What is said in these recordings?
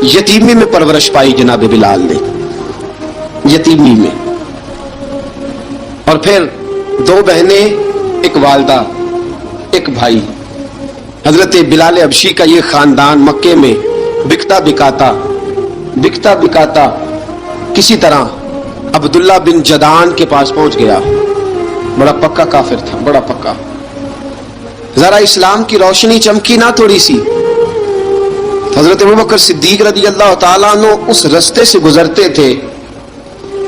یتیمی میں پرورش پائی جناب بلال نے، یتیمی میں. اور پھر 2 بہنیں، ایک والدہ، ایک بھائی. حضرت بلال حبشی کا یہ خاندان مکے میں بکتا بکاتا کسی طرح عبداللہ بن جدعان کے پاس پہنچ گیا. بڑا پکا کافر تھا، بڑا پکا. ذرا اسلام کی روشنی چمکی نہ تھوڑی سی. حضرت ابوبکر صدیق رضی اللہ تعالیٰ عنہ اس رستے سے گزرتے تھے.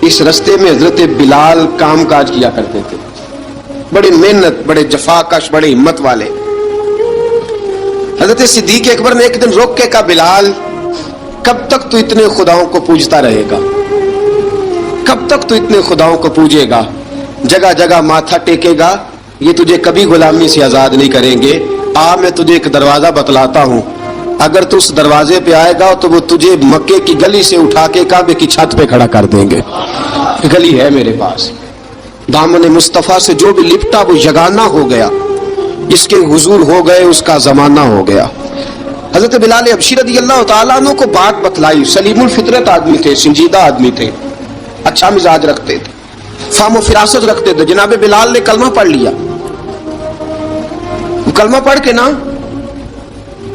اس رستے میں حضرت بلال کام کاج کیا کرتے تھے، بڑی محنت، بڑے جفاکش، بڑے ہمت والے. حضرت صدیق اکبر نے ایک دن روک کے کہا، بلال کب تک تو اتنے خداؤں کو پوجتا رہے گا؟ کب تک تو اتنے خداؤں کو پوجے گا، جگہ جگہ ماتھا ٹیکے گا؟ یہ تجھے کبھی غلامی سے آزاد نہیں کریں گے. میں تجھے ایک دروازہ بتلاتا ہوں، اگر تو اس دروازے پہ آئے گا تو وہ تجھے مکے کی گلی سے اٹھا کے کعبے کی چھت پہ کھڑا کر دیں گے. گلی ہے میرے پاس. دامن مصطفیٰ سے جو بھی لپٹا وہ یگانہ ہو گیا، جس کے حضور ہو گئے اس کا زمانہ ہو گیا. حضرت بلال حبشی رضی اللہ تعالیٰ عنہ کو بات بتلائی. سلیم الفطرت آدمی تھے، سنجیدہ آدمی تھے، اچھا مزاج رکھتے تھے، فہم و فراست رکھتے تھے. جناب بلال نے کلمہ پڑھ لیا. کلمہ پڑھ کے نا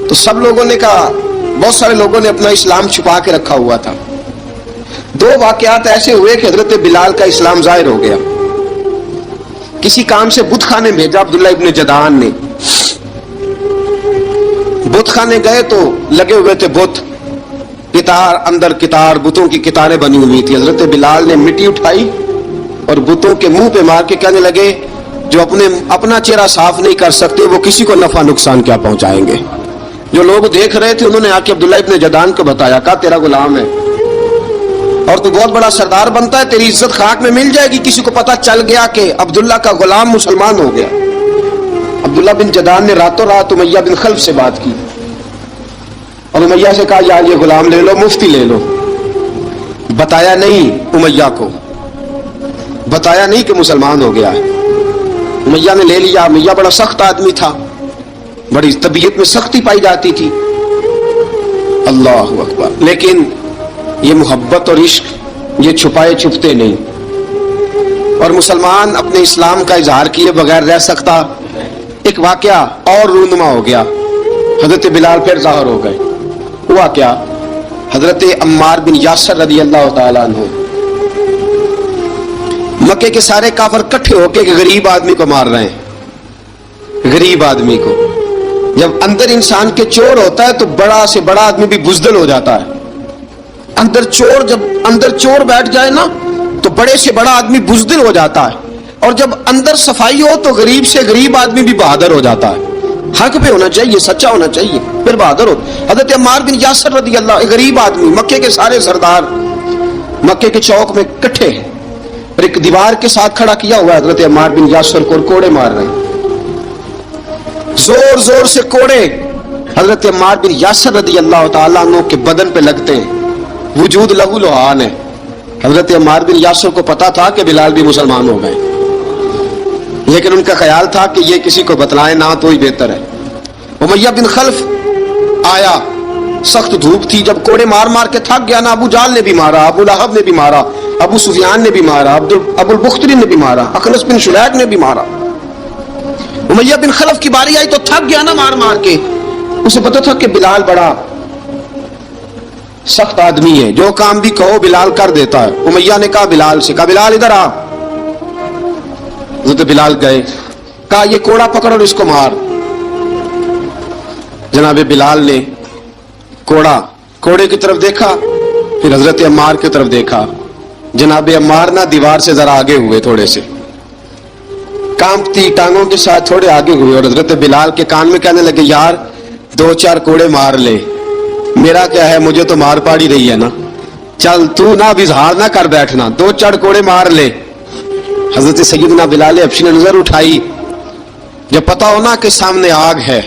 تو سب لوگوں نے کہا، بہت سارے لوگوں نے اپنا اسلام چھپا کے رکھا ہوا تھا. 2 واقعات ایسے ہوئے کہ حضرت بلال کا اسلام ظاہر ہو گیا. کسی کام سے بت خانے بھیجا عبداللہ ابن جدعان نے. بت خانے گئے تو لگے ہوئے تھے بت، کتار اندر کتار، بتوں کی کتاریں بنی ہوئی تھی. حضرت بلال نے مٹی اٹھائی اور بتوں کے منہ پہ مار کے کہنے لگے، جو اپنا چہرہ صاف نہیں کر سکتے وہ کسی کو نفع نقصان کیا پہنچائیں گے. جو لوگ دیکھ رہے تھے انہوں نے آ کے عبداللہ ابن جدعان کو بتایا، کہا تیرا غلام ہے اور تو بہت بڑا سردار بنتا ہے، تیری عزت خاک میں مل جائے گی. کسی کو پتا چل گیا کہ عبداللہ کا غلام مسلمان ہو گیا. عبداللہ بن جدعان نے راتوں رات امیہ بن خلف سے بات کی اور امیہ سے کہا، یار یہ غلام لے لو، مفتی لے لو. بتایا نہیں امیہ کو، بتایا نہیں کہ مسلمان ہو گیا ہے. امیہ نے لے لیا. امیہ بڑا سخت آدمی تھا، بڑی طبیعت میں سختی پائی جاتی تھی. اللہ اکبر. لیکن یہ محبت اور عشق یہ چھپائے چھپتے نہیں، اور مسلمان اپنے اسلام کا اظہار کیے بغیر رہ سکتا. ایک واقعہ اور رونما ہو گیا. حضرت بلال پھر ظاہر ہو گئے. ہوا کیا؟ حضرت عمار بن یاسر رضی اللہ تعالیٰ عنہ، مکے کے سارے کافر کٹھے ہو کے غریب آدمی کو مار رہے ہیں. غریب آدمی کو. جب اندر انسان کے چور ہوتا ہے تو بڑا سے بڑا آدمی بھی بزدل ہو جاتا ہے. جب اندر چور بیٹھ جائے نا تو بڑے سے بڑا آدمی بزدل ہو جاتا ہے، اور جب اندر صفائی ہو تو غریب سے غریب آدمی بھی بہادر ہو جاتا ہے. حق پہ ہونا چاہیے، سچا ہونا چاہیے، پھر بہادر ہو. حضرت عمار بن یاسر رضی اللہ، غریب آدمی، مکے کے سارے سردار مکے کے چوک میں کٹھے ہیں اور ایک دیوار کے ساتھ کھڑا کیا ہوا ہے. حضرت عمار بن یاسر کو کوڑے مار رہے ہیں، زور زور سے کوڑے حضرت عمار بن یاسر رضی اللہ تعالیٰ عنہ کے بدن پہ لگتے ہیں. وجود لہو لہان ہے. حضرت عمار بن یاسر کو پتا تھا کہ بلال بھی مسلمان ہو گئے، لیکن ان کا خیال تھا کہ یہ کسی کو بتلائے نہ تو ہی بہتر ہے. امیہ بن خلف آیا، سخت دھوپ تھی. جب کوڑے مار مار کے تھک گیا نا، ابو جال نے بھی مارا، ابو لہب نے بھی مارا، ابو سفیان نے بھی مارا، ابو البختری نے بھی مارا، اخنس بن شلیک نے بھی مارا. امیہ بن خلف کی باری آئی تو تھک گیا نا مار مار کے. اسے پتا تھا کہ بلال بڑا سخت آدمی ہے، جو کام بھی کہو بلال کر دیتا ہے. امیہ نے کہا بلال سے، کہا بلال ادھر آ. حضرت بلال گئے، کہا یہ کوڑا پکڑ اور اس کو مار. جناب بلال نے کوڑے کی طرف دیکھا، پھر حضرت عمار کی طرف دیکھا. جناب عمار نہ دیوار سے ذرا آگے ہوئے، تھوڑے سے کانپتی ٹانگوں کے ساتھ تھوڑے آگے ہوئے، اور حضرت بلال کے کان میں کہنے لگے، یار 2-4 کوڑے مار لے، میرا کیا ہے، مجھے تو مار پاڑی رہی ہے نا، چل تو نہ اب اظہار نہ کر بیٹھنا، 2-4 کوڑے مار لے. حضرت سیدنا بلال حبشی نے نظر اٹھائی. جب پتا ہونا کہ سامنے آگ ہے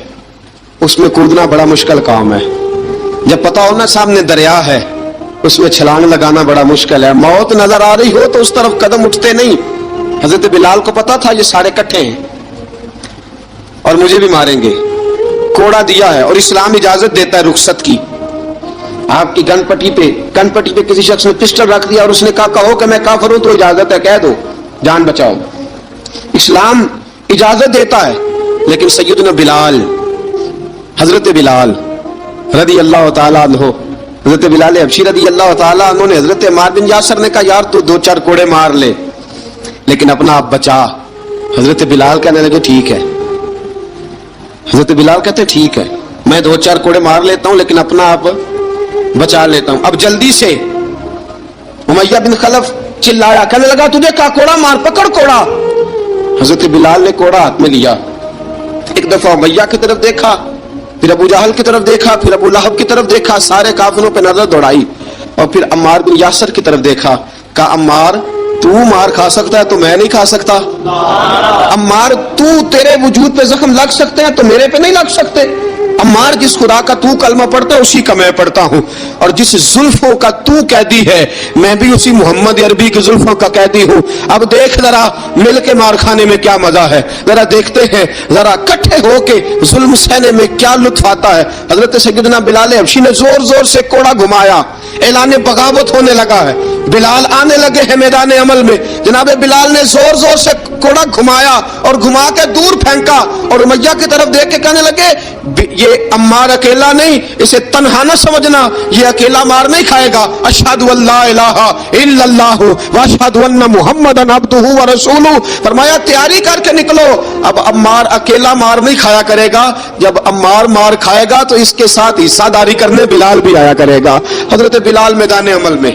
اس میں کودنا بڑا مشکل کام ہے. جب پتا ہونا سامنے دریا ہے اس میں چھلانگ لگانا بڑا مشکل ہے. موت نظر آ رہی ہو تو اس طرف قدم اٹھتے نہیں. حضرت بلال کو پتا تھا یہ سارے کٹھے ہیں اور مجھے بھی ماریں گے. کوڑا دیا ہے اور اسلام اجازت دیتا ہے رخصت کی. آپ کی گن پٹی پہ کسی شخص نے پسٹل رکھ دیا اور اس نے کہا کہو کہ میں کافر ہوں تو اجازت ہے، کہہ دو، جان بچاؤ۔ اسلام اجازت دیتا ہے، لیکن سیدنا بلال، حضرت بلال رضی اللہ تعالیٰ عنہ، حضرت بلال حبشی رضی اللہ تعالیٰ عنہ نے حضرت عمار بن یاسر نے کہا یار تو 2-4 کوڑے مار لے لیکن اپنا آپ بچا۔ حضرت بلال کہنے لگے ٹھیک ہے، حضرت بلال کہتے ٹھیک ہے میں 2-4 کوڑے مار لیتا ہوں لیکن اپنا آپ بچا لیتا ہوں۔ اب جلدی سے امیہ بن خلف چلایا، کہنے لگا تجھے کہا کوڑا مار، پکڑ کوڑا۔ حضرت بلال نے کوڑا ہاتھ میں لیا، ایک دفعہ امیہ کی طرف دیکھا، پھر ابو جہل کی طرف دیکھا، پھر ابو لہب کی طرف دیکھا، سارے کافروں پہ نظر دوڑائی، اور پھر عمار بن یاسر کی طرف دیکھا، کہا عمار تو مار کھا سکتا ہے تو میں نہیں کھا سکتا، عمار تو تیرے وجود پہ زخم لگ سکتے ہیں تو میرے پہ نہیں لگ سکتے، عمار جس خدا کا تو کلمہ پڑھتا ہے اسی کا میں پڑھتا ہوں، اور جس زلفوں کا تو قیدی ہے میں بھی اسی محمد عربی کی زلفوں کا قیدی ہوں۔ اب دیکھ ذرا مل کے مار کھانے میں کیا مزہ ہے، ذرا دیکھتے ہیں ذرا اکٹھے ہو کے ظلم سہنے میں کیا لطف آتا ہے۔ حضرت سیدنا بلال حبشی نے زور زور سے کوڑا گھمایا، اعلان بغاوت ہونے لگا ہے، بلال آنے لگے ہیں میدان عمل میں، جناب بلال نے زور زور سے کوڑا گھمایا اور گھما کے دور پھینکا، اور امیہ کی طرف دیکھ کے کہنے لگے یہ عمار اکیلا نہیں، اسے تنہا نہ سمجھنا، یہ اکیلا مار نہیں کھائے گا، اشہد ان لا الہ الا اللہ واشہد ان محمدن عبدہ ورسولہ، فرمایا تیاری کر کے نکلو، اب عمار اکیلا مار نہیں کھایا کرے گا، جب عمار مار کھائے گا تو اس کے ساتھ حصہ داری کرنے بلال بھی آیا کرے گا۔ حضرت بلال میدان عمل میں،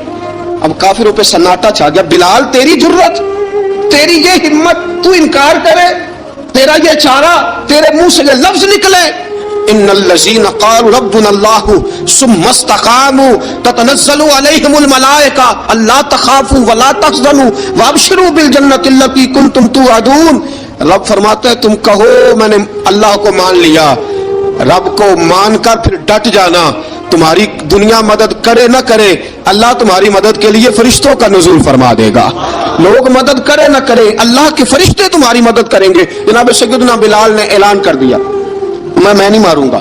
اب کافروں پہ سناٹا چھا گیا، بلال تیری جرت، تیری یہ ہمت، تو انکار کرے، تیرا یہ چارہ، تیرے منہ سے یہ لفظ نکلے، ان الذین قالوا ربنا اللہ ثم استقاموا تتنزل علیہم الملائکہ الا تخافوا ولا تحزنوا وابشروا بالجنۃ التی کنتم توعدون۔ رب فرماتا ہے تم کہو میں نے اللہ کو مان لیا، رب کو مان کر پھر ڈٹ جانا، تمہاری دنیا مدد کرے نہ کرے اللہ تمہاری مدد کے لیے فرشتوں کا نزول فرما دے گا، لوگ مدد کرے نہ کرے اللہ کے فرشتے تمہاری مدد کریں گے۔ جناب سیدنا بلال نے اعلان کر دیا میں نہیں ماروں گا۔